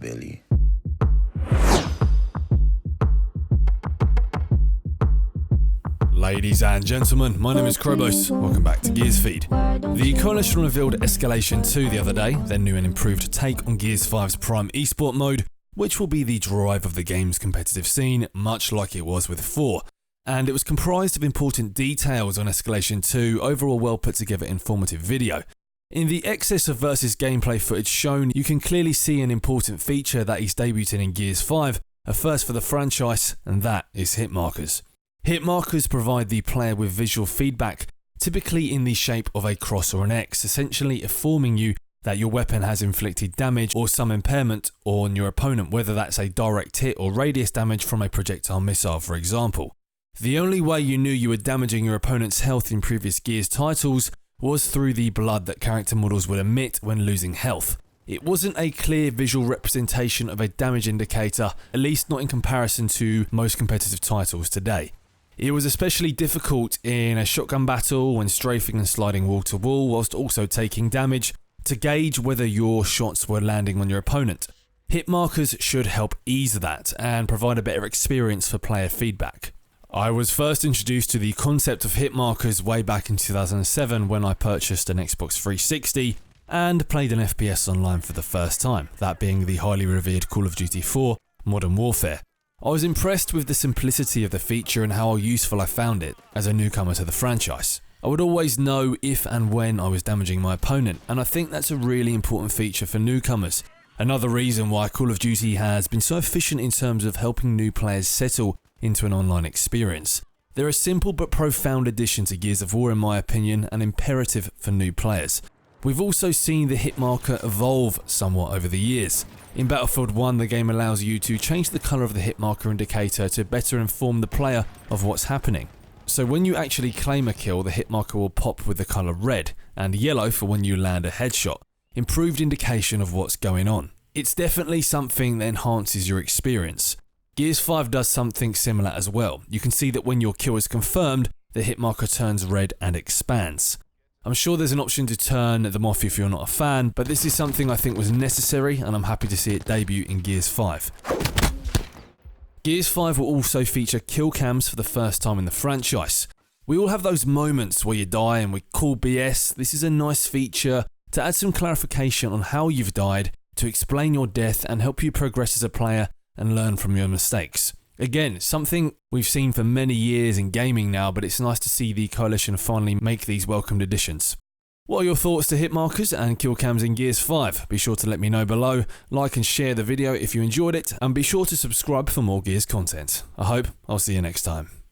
belly. Ladies and gentlemen, my name is Krobos. Welcome back to Gears Feed. The Coalition revealed Escalation 2 the other day, their new and improved take on Gears 5's Prime Esport mode, which will be the drive of the game's competitive scene, much like it was with 4. And it was comprised of important details on Escalation 2 over a well put together informative video. In the excess of versus gameplay footage shown, you can clearly see an important feature that is debuting in Gears 5, a first for the franchise, and that is hit markers. Hit markers provide the player with visual feedback, typically in the shape of a cross or an X, essentially informing you that your weapon has inflicted damage or some impairment on your opponent, whether that's a direct hit or radius damage from a projectile missile, for example. The only way you knew you were damaging your opponent's health in previous Gears titles was through the blood that character models would emit when losing health. It wasn't a clear visual representation of a damage indicator, at least not in comparison to most competitive titles today. It was especially difficult in a shotgun battle when strafing and sliding wall to wall whilst also taking damage to gauge whether your shots were landing on your opponent. Hit markers should help ease that and provide a better experience for player feedback. I was first introduced to the concept of hit markers way back in 2007 when I purchased an Xbox 360 and played an FPS online for the first time, that being the highly revered Call of Duty 4 Modern Warfare. I was impressed with the simplicity of the feature and how useful I found it as a newcomer to the franchise. I would always know if and when I was damaging my opponent, and I think that's a really important feature for newcomers. Another reason why Call of Duty has been so efficient in terms of helping new players settle into an online experience. They're a simple but profound addition to Gears of War in my opinion, and imperative for new players. We've also seen the hit marker evolve somewhat over the years. In Battlefield 1, the game allows you to change the colour of the hit marker indicator to better inform the player of what's happening. So when you actually claim a kill, the hit marker will pop with the colour red, and yellow for when you land a headshot. Improved indication of what's going on. It's definitely something that enhances your experience. Gears 5 does something similar as well. You can see that when your kill is confirmed, the hit marker turns red and expands. I'm sure there's an option to turn them off if you're not a fan, but this is something I think was necessary and I'm happy to see it debut in Gears 5. Gears 5 will also feature kill cams for the first time in the franchise. We all have those moments where you die and we call BS. This is a nice feature to add some clarification on how you've died, to explain your death and help you progress as a player and learn from your mistakes. Again, something we've seen for many years in gaming now, but it's nice to see the Coalition finally make these welcomed additions. What are your thoughts to hit markers and kill cams in Gears 5? Be sure to let me know below, like and share the video if you enjoyed it, and be sure to subscribe for more Gears content. I hope I'll see you next time.